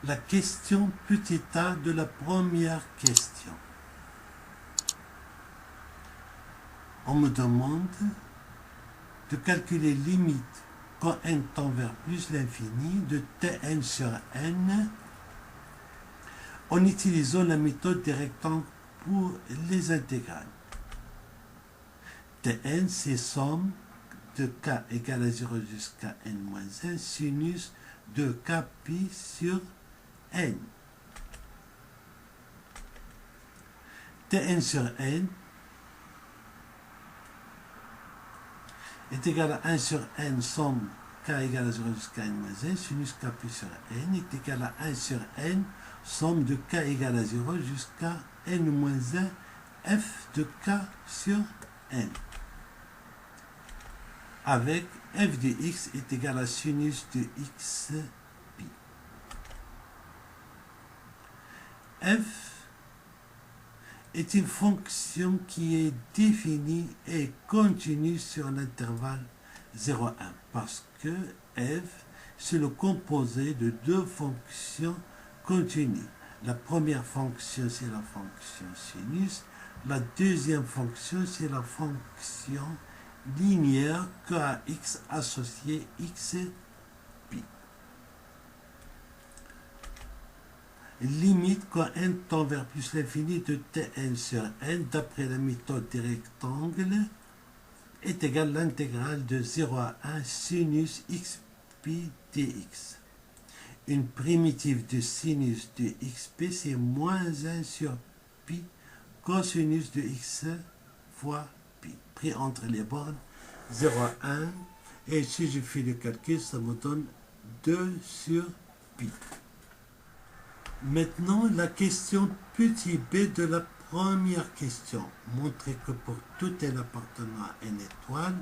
La question petit a de la première question. On me demande de calculer limite quand n tend vers plus l'infini de Tn sur n en utilisant la méthode des rectangles pour les intégrales. Tn, c'est somme de k égale à 0 jusqu'à n moins 1 sinus de k pi sur n. Tn sur n est égal à 1 sur n somme k égale à 0 jusqu'à n moins 1 sinus k pi sur n est égal à 1 sur n somme de k égale à 0 jusqu'à n moins 1 f de k sur n, avec f de x est égal à sinus de x pi. F est une fonction qui est définie et continue sur l'intervalle 0,1 parce que f c'est le composé de deux fonctions continues. La première fonction c'est la fonction sinus, la deuxième fonction c'est la fonction linéaire que à x associé x pi. Limite quand n tend vers plus l'infini de Tn sur n d'après la méthode des rectangles est égale à l'intégrale de 0 à 1 sinus x pi dx. Une primitive de sinus de xp c'est moins 1 sur pi cosinus de x fois pi, pris entre les bornes 0 à 1, et si je fais le calcul ça me donne 2 sur pi. Maintenant, la question petit b de la première question. Montrer que pour tout n appartenant à n étoile,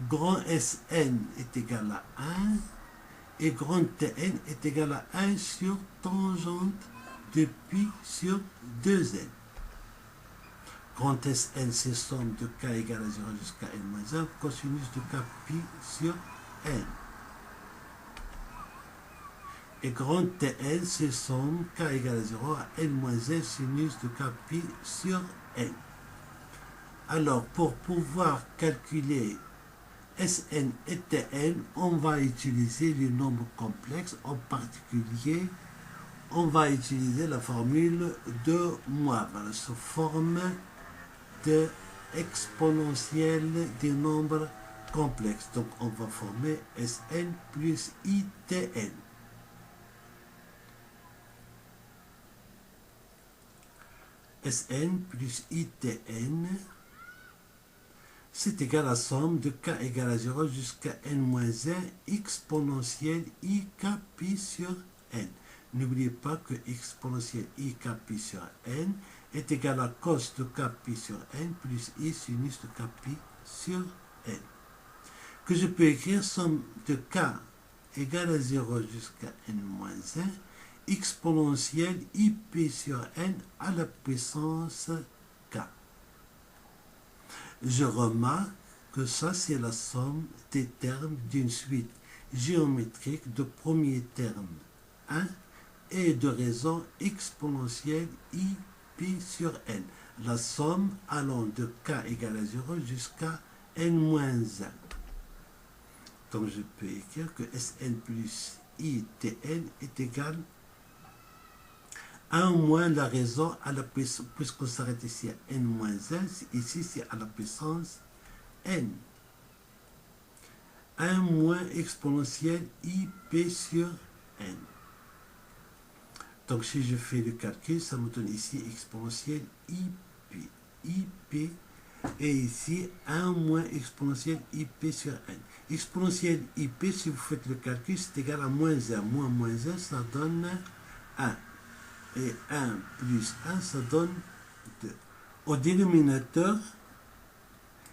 grand Sn est égal à 1 et grand Tn est égal à 1 sur tangente de pi sur 2n. Grand Sn, c'est somme de k égale à 0 jusqu'à n moins 1 cosinus de k pi sur n. Et grand Tn, c'est somme k égale à 0 à n moins 1 sinus de k pi sur n. Alors, pour pouvoir calculer Sn et Tn, on va utiliser les nombres complexes. En particulier, on va utiliser la formule de Moivre sous forme de exponentielle des nombres complexes. Donc, on va former Sn plus Itn. Sn plus Itn, c'est égal à la somme de k égale à 0 jusqu'à n moins 1 exponentielle ik pi sur n. N'oubliez pas que exponentielle ik pi sur n est égal à cos de k pi sur n plus i sinus de k pi sur n. Que je peux écrire somme de k égale à 0 jusqu'à n moins 1 exponentielle ip sur n à la puissance k. Je remarque que ça c'est la somme des termes d'une suite géométrique de premier terme 1 et de raison exponentielle ip sur n. La somme allant de k égale à 0 jusqu'à n moins 1. Donc je peux écrire que Sn plus Itn est égal à 1 moins la raison à la puissance, puisqu'on s'arrête ici à n moins 1, ici c'est à la puissance n. 1 moins exponentielle ip sur n. Donc si je fais le calcul, ça me donne ici exponentielle ip et ici 1 moins exponentielle ip sur n. Exponentielle ip, si vous faites le calcul, c'est égal à moins 1. Moins 1, ça donne 1. Et 1 plus 1, ça donne 2. Au dénominateur,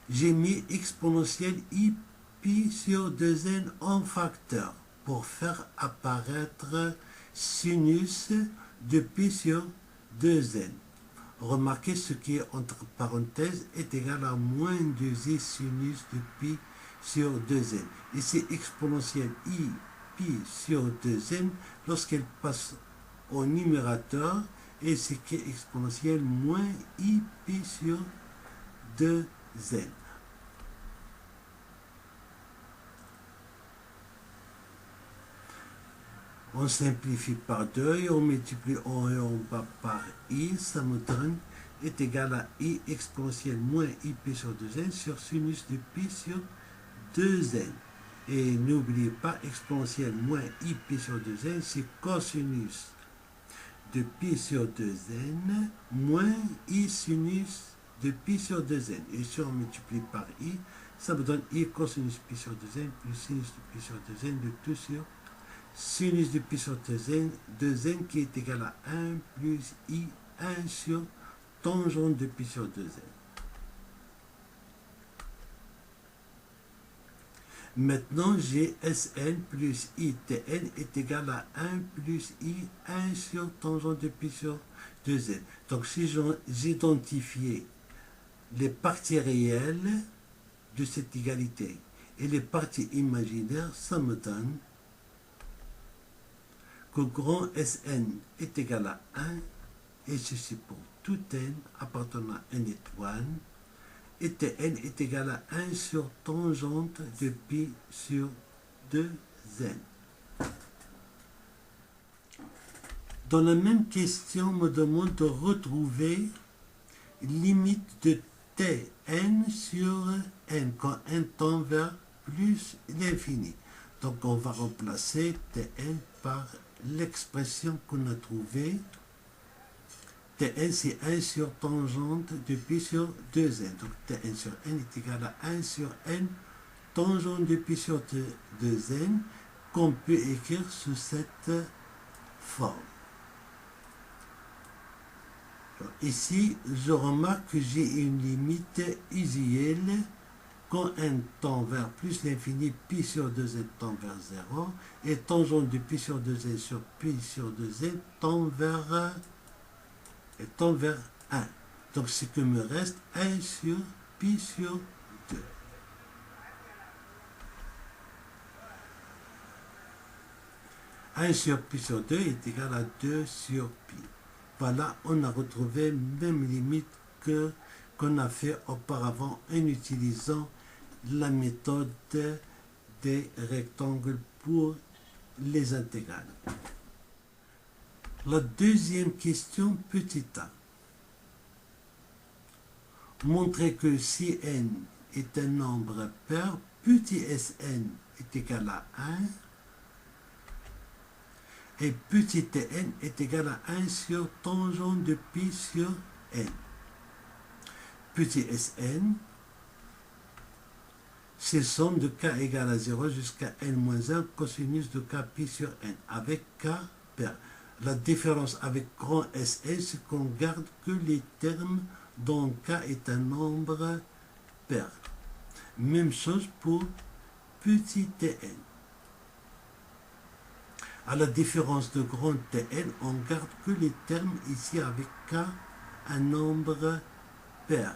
j'ai mis exponentielle ip sur 2n en facteur pour faire apparaître sinus de pi sur 2n. Remarquez ce qui est entre parenthèses est égal à moins 2i sinus de pi sur 2n. Ici, exponentielle i pi sur 2n lorsqu'elle passe au numérateur et c'est qui est exponentielle moins i pi sur 2n. On simplifie par 2 et on multiplie en haut et en bas par i, ça me donne est égal à i exponentielle moins i pi sur 2n sur sinus de pi sur 2n. Et n'oubliez pas, exponentielle moins i pi sur 2n, c'est cosinus de pi sur 2n moins i sinus de pi sur 2n. Et si on multiplie par i, ça me donne i cosinus pi sur 2n plus sinus de pi sur 2n de tout sur sinus de pi sur 2n qui est égal à 1 plus i 1 sur tangente de pi sur 2n. Maintenant, j'ai Sn plus Itn est égal à 1 plus I 1 sur tangente de pi sur 2n. Donc, si j'identifie les parties réelles de cette égalité et les parties imaginaires, ça me donne que grand Sn est égal à 1, et ceci pour tout n appartenant à n étoile, et Tn est égal à 1 sur tangente de pi sur 2n. Dans la même question, on me demande de retrouver limite de Tn sur n quand n tend vers plus l'infini. Donc on va remplacer Tn par l'expression qu'on a trouvée. Tn c'est 1 sur tangente de pi sur 2n. Donc Tn sur n est égal à 1 sur n tangente de pi sur 2n qu'on peut écrire sous cette forme. Alors, ici, je remarque que j'ai une limite usuelle quand n tend vers plus l'infini, pi sur 2n tend vers 0 et tangente de pi sur 2n sur pi sur 2n tend vers 1. Donc, ce que me reste, 1 sur pi sur 2. Un sur pi sur 2 est égal à 2 sur pi. Voilà, on a retrouvé la même limite qu'on a fait auparavant en utilisant la méthode des rectangles pour les intégrales. La deuxième question, petit a. Montrer que si n est un nombre pair, petit Sn est égal à 1 et petit Tn est égal à 1 sur tangente de pi sur n. Petit Sn, c'est somme de k égale à 0 jusqu'à n-1 cosinus de k pi sur n avec k pair. La différence avec grand Sn, c'est qu'on garde que les termes dont k est un nombre pair. Même chose pour petit Tn. À la différence de grand Tn, on garde que les termes ici avec k, un nombre pair.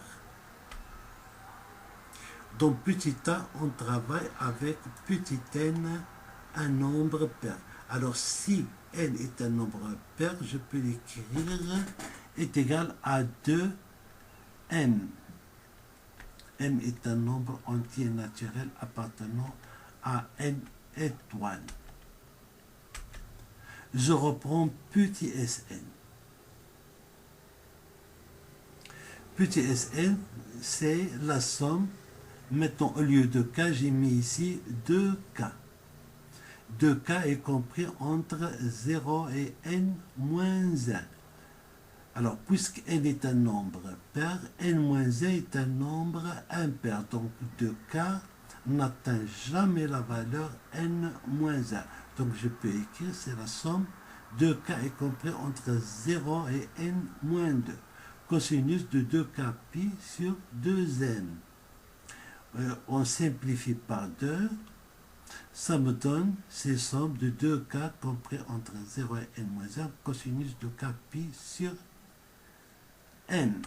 Dans petit a, on travaille avec petit n, un nombre pair. Alors si n est un nombre pair, je peux l'écrire est égal à 2m. m est un nombre entier naturel appartenant à n étoiles. Je reprends petit Sn. Petit Sn, c'est la somme. Maintenant, au lieu de k, j'ai mis ici 2k. 2k est compris entre 0 et n-1. Alors, puisque n est un nombre pair, n-1 est un nombre impair. Donc, 2k n'atteint jamais la valeur n-1. Donc, je peux écrire, c'est la somme. 2k est compris entre 0 et n-2. Cosinus de 2k pi sur 2n. On simplifie par 2. Ça me donne ces sommes de 2k compris entre 0 et n-1, cosinus de k pi sur n.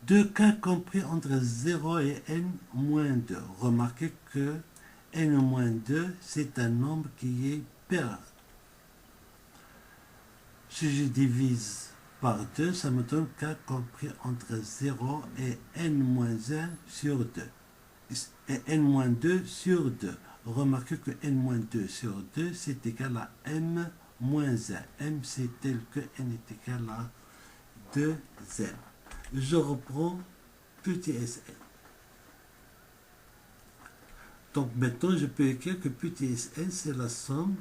2k compris entre 0 et n-2. Remarquez que n-2, c'est un nombre qui est pair. Si je divise par 2, ça me donne k compris entre 0 et n-1 sur 2. Et n-2 sur 2. Remarquez que n-2 sur 2, c'est égal à m-1. M, c'est tel que n est égal à 2n. Je reprends petit sn. Donc maintenant, je peux écrire que petit sn, c'est la somme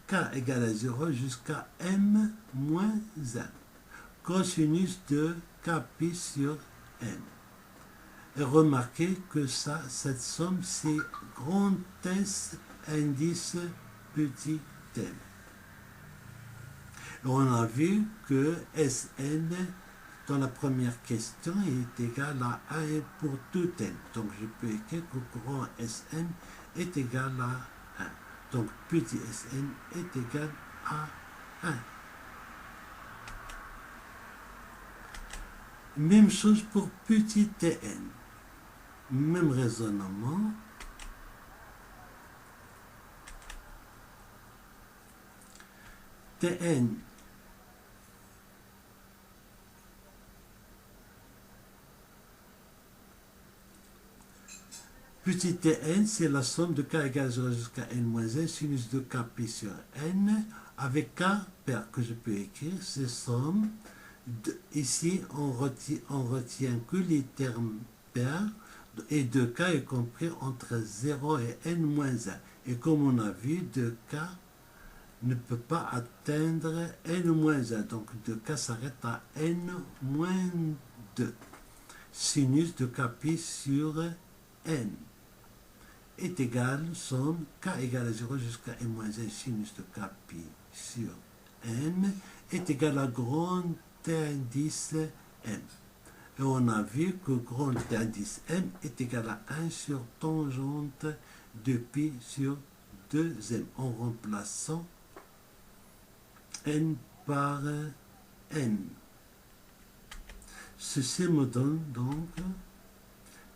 k égale à 0 jusqu'à m moins 1. Cosinus de kpi sur n. Et remarquez que cette somme, c'est grand S indice petit m. Et on a vu que Sn, dans la première question, est égal à 1 pour tout n. Donc je peux écrire que grand Sn est égal à 1. Donc petit Sn est égal à 1. Même chose pour petit tn. Même raisonnement. Tn petit tn, c'est la somme de k égale 0 jusqu'à n-1 sinus de kp sur n avec k pair que je peux écrire, c'est somme. Ici, on retient que les termes pairs et 2k est compris entre 0 et n-1. Et comme on a vu, 2k ne peut pas atteindre n-1. Donc 2k s'arrête à n-2. Sinus de kp sur n est égal, somme k égale à 0 jusqu'à n-1 sinus de kp sur n est égal à grand indice m. Et on a vu que grand indice m est égal à 1 sur tangente de pi sur 2m en remplaçant n par n. Ceci me donne donc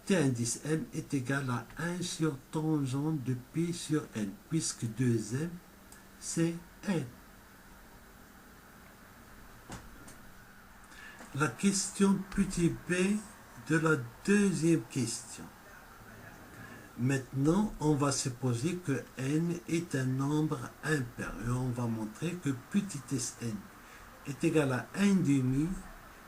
t indice m est égal à 1 sur tangente de pi sur n, puisque 2m c'est n. La question petit p de la deuxième question. Maintenant, on va supposer que n est un nombre impair et on va montrer que petit sn est égal à 1 demi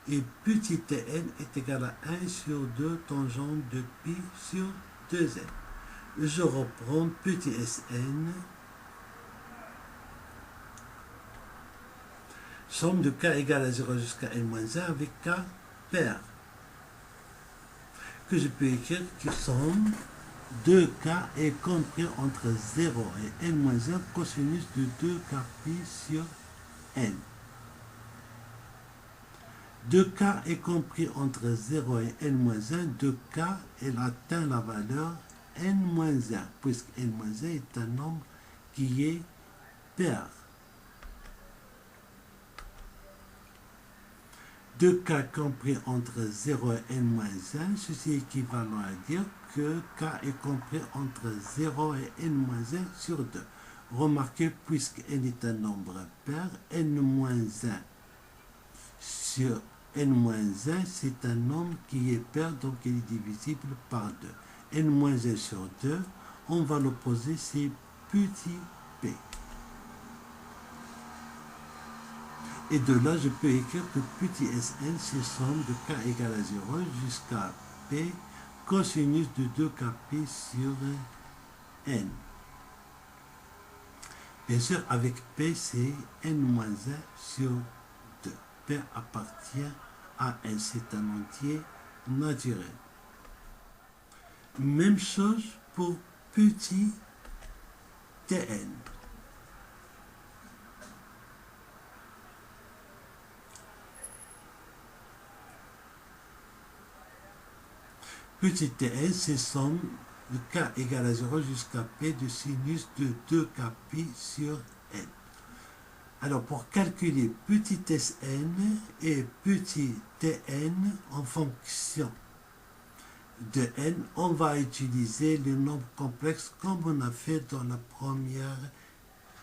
et petit tn est égal à 1 sur 2 tangente de pi sur 2n. Je reprends petit sn. Somme de k égale à 0 jusqu'à n-1 avec k pair. Que je peux écrire que somme de k est compris entre 0 et n-1 cosinus de 2k pi sur n. 2k est compris entre 0 et n-1, 2k, elle atteint la valeur n-1, puisque n-1 est un nombre qui est pair. 2k compris entre 0 et n-1, ceci est équivalent à dire que k est compris entre 0 et n-1 sur 2. Remarquez, puisque n est un nombre pair, n-1 sur n-1, c'est un nombre qui est pair, donc il est divisible par 2. n-1 sur 2, on va l'opposer, c'est petit p. Et de là, je peux écrire que petit sn, c'est somme de k égale à 0 jusqu'à p cosinus de 2kp sur n. Bien sûr, avec p, c'est n-1 sur 2. P appartient à n, c'est un entier naturel. Même chose pour petit tn. Petit tn, c'est somme de k égale à 0 jusqu'à p de sinus de 2kp sur n. Alors, pour calculer petit Sn et petit Tn en fonction de n, on va utiliser le nombre complexe comme on a fait dans la première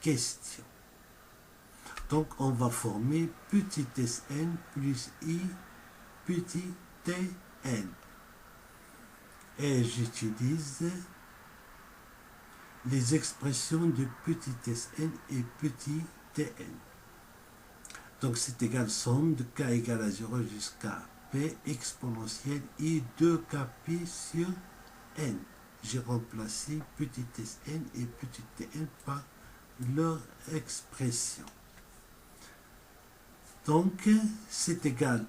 question. Donc, on va former petit Sn plus i petit Tn. Et j'utilise les expressions de petit Sn et petit Tn. Donc, c'est égal somme de k égale à 0 jusqu'à p exponentielle i de kp sur n. J'ai remplacé petit Sn et petit Tn par leur expression. Donc, c'est égal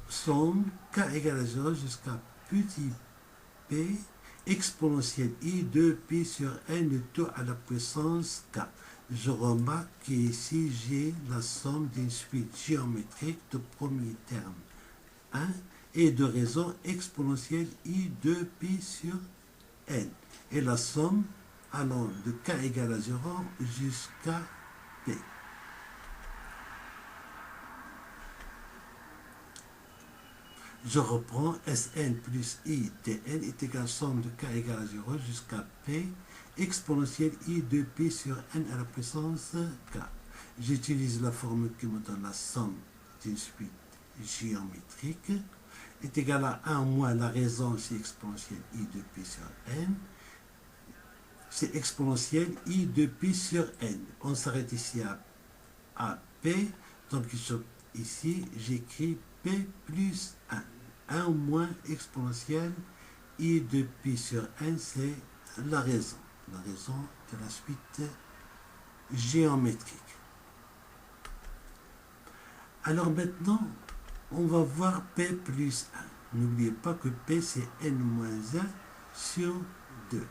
somme k égale à 0 jusqu'à petit p exponentielle i de pi sur n de tout à la puissance k. Je remarque qu'ici j'ai la somme d'une suite géométrique de premier terme 1 et de raison exponentielle i de pi sur n. Et la somme allant de k égale à 0 jusqu'à p. Je reprends Sn plus i Tn est égal à somme de k égale à 0 jusqu'à p exponentielle i de pi sur n à la puissance k. J'utilise la formule qui me donne la somme d'une suite géométrique est égal à 1 moins la raison, c'est exponentielle i de pi sur n. C'est exponentielle i de pi sur n. On s'arrête ici à p. Donc ici, j'écris p plus 1. 1 moins exponentielle i de pi sur n, c'est la raison de la suite géométrique. Alors maintenant, on va voir p plus 1. N'oubliez pas que p c'est n moins 1 sur 2.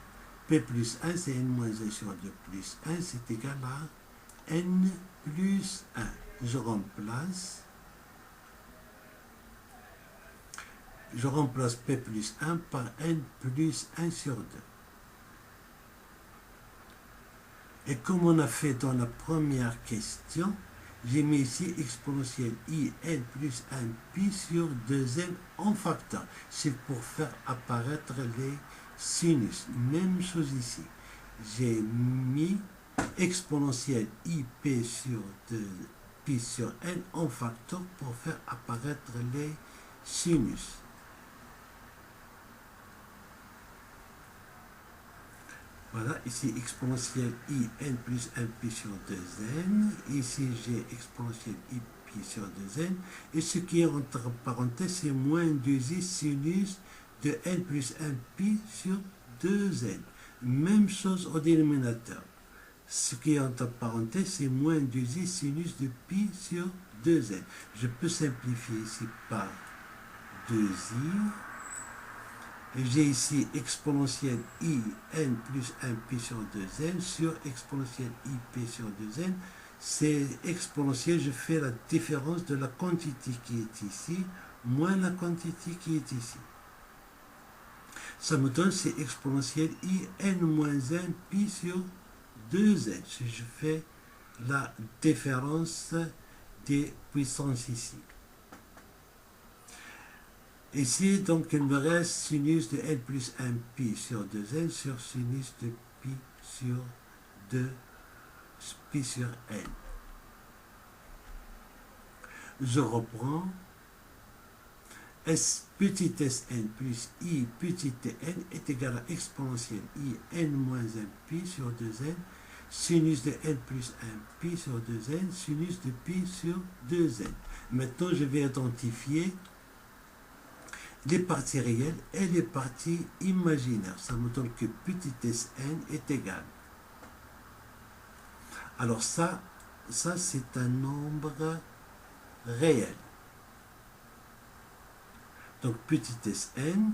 P plus 1 c'est n moins 1 sur 2 plus 1, c'est égal à n plus 1. Je remplace p plus 1 par n plus 1 sur 2. Et comme on a fait dans la première question, j'ai mis ici exponentielle i n plus 1 pi sur 2n en facteur. C'est pour faire apparaître les sinus. Même chose ici. J'ai mis exponentielle i p sur 2 pi sur n en facteur pour faire apparaître les sinus. Voilà, ici exponentielle i n plus 1 pi sur 2n. Ici j'ai exponentielle i pi sur 2n. Et ce qui est entre parenthèses, c'est moins 2i sinus de n plus 1 pi sur 2n. Même chose au dénominateur. Ce qui est entre parenthèses, c'est moins 2i sinus de pi sur 2n. Je peux simplifier ici par 2i. J'ai ici exponentielle i n plus 1 pi sur 2n sur exponentielle i p sur 2n. C'est exponentielle, je fais la différence de la quantité qui est ici moins la quantité qui est ici. Ça me donne, c'est exponentielle i n moins 1 pi sur 2n. Si je fais la différence des puissances ici. Ici, donc, il me reste sinus de n plus 1 pi sur 2n sur sinus de pi sur 2 pi sur n. Je reprends. S petit Sn plus i petit Tn est égal à exponentielle i n moins 1 pi sur 2n sinus de n plus 1 pi sur 2n sinus de pi sur 2n. Maintenant, je vais identifier les parties réelles et les parties imaginaires. Ça me donne que petit Sn est égal. Alors ça c'est un nombre réel. Donc petit Sn,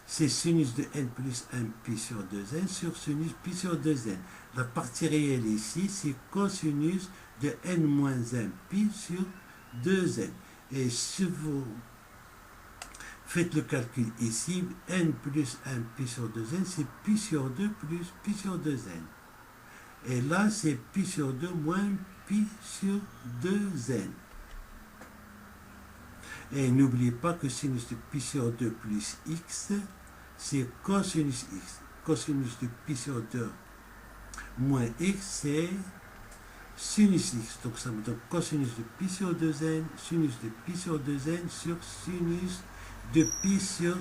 c'est sinus de n plus 1 pi sur 2n sur sinus pi sur 2n. La partie réelle ici, c'est cosinus de n moins 1 pi sur 2n. Et si vous faites le calcul ici, n plus 1 pi sur 2n, c'est pi sur 2 plus pi sur 2n. Et là, c'est pi sur 2 moins pi sur 2n. Et n'oubliez pas que sinus de pi sur 2 plus x, c'est cosinus x. Cosinus de pi sur 2 moins x, c'est sinus x. Donc ça me donne cosinus de pi sur 2n, sinus de pi sur 2n sur sinus de pi sur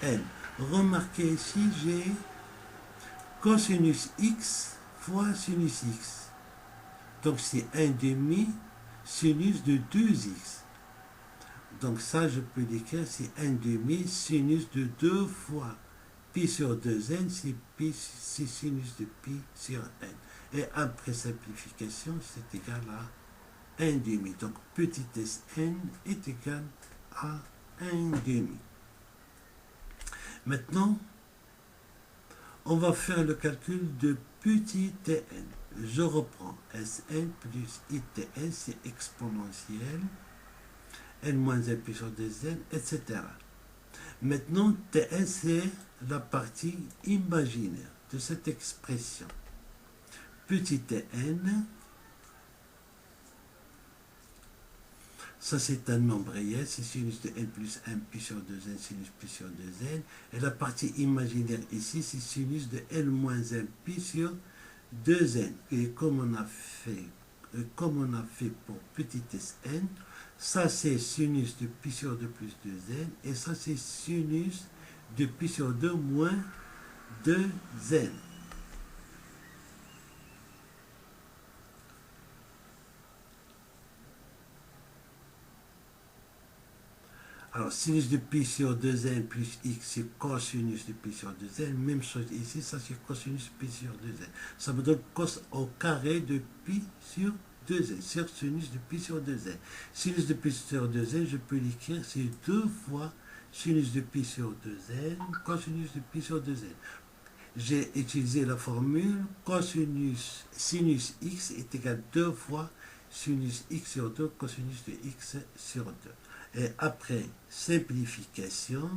n. Remarquez ici, j'ai cosinus x fois sinus x. Donc c'est 1 demi sinus de 2x. Donc ça, je peux l'écrire, c'est 1 demi sinus de 2 fois pi sur 2n, c'est sinus de pi sur n. Et après simplification, c'est égal à 1 demi. Donc petit Sn est égal à 1 demi. Maintenant, on va faire le calcul de petit tn. Je reprends Sn plus itn, c'est exponentiel, n moins 1 pi sur 2n, etc. Maintenant, tn, c'est la partie imaginaire de cette expression. Petit tn, ça c'est un nombre réel, c'est sinus de n plus 1 pi sur 2n, sinus pi sur 2n. Et la partie imaginaire ici, c'est sinus de n moins 1 pi sur 2n. Et comme on a fait pour petit Sn, ça c'est sinus de pi sur 2 plus 2n, et ça c'est sinus de pi sur 2 moins 2n. Alors, sinus de pi sur 2n plus x, c'est cosinus de pi sur 2n. Même chose ici, ça c'est cosinus de pi sur 2n. Ça me donne cos au carré de pi sur 2n, sur sinus de pi sur 2n. Sinus de pi sur 2n, je peux l'écrire, c'est 2 fois sinus de pi sur 2n, cosinus de pi sur 2n. J'ai utilisé la formule cosinus sinus x est égal à 2 fois sinus x sur 2, cosinus de x sur 2. Et après simplification,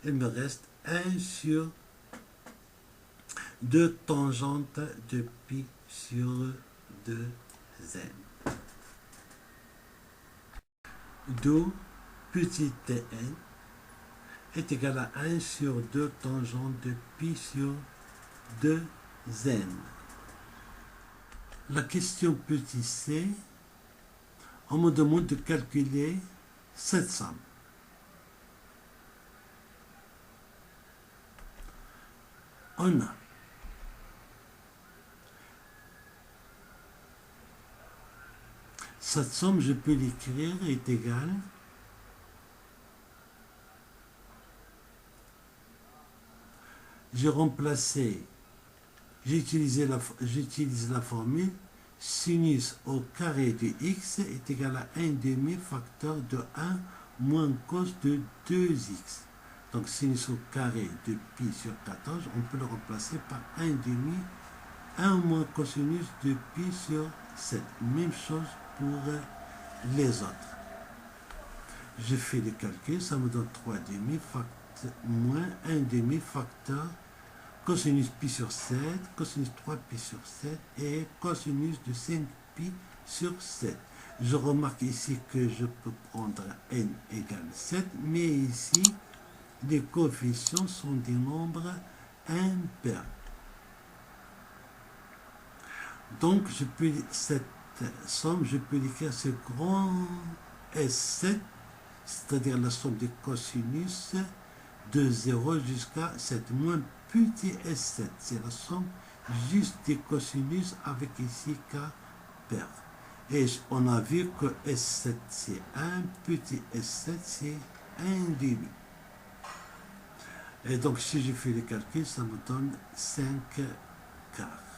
il me reste 1 sur 2 tangentes de pi sur 2n. D'où petit tn est égal à 1 sur 2 tangentes de pi sur 2n. La question petit c, on me demande de calculer cette somme. On a cette somme, je peux l'écrire, est égale j'ai remplacé, j'utilise la formule sinus au carré de x est égal à 1 demi facteur de 1 moins cos de 2x. Donc sinus au carré de pi sur 14, on peut le remplacer par 1 demi, 1 moins cosinus de pi sur 7. Même chose pour les autres. Je fais le calcul, ça me donne 3 demi facteur, moins 1 demi facteur cosinus pi sur 7, cosinus 3 pi sur 7 et cosinus de 5 pi sur 7. Je remarque ici que je peux prendre n égale 7, mais ici, les coefficients sont des nombres impairs. Donc, cette somme, je peux l'écrire ce grand S7, c'est-à-dire la somme des cosinus de 0 jusqu'à 7, moins petit S7, c'est la somme juste des cosinus avec ici K pair. Et on a vu que S7 c'est 1, petit S7 c'est 1 demi. Et donc si je fais le calcul, ça me donne 5 quarts.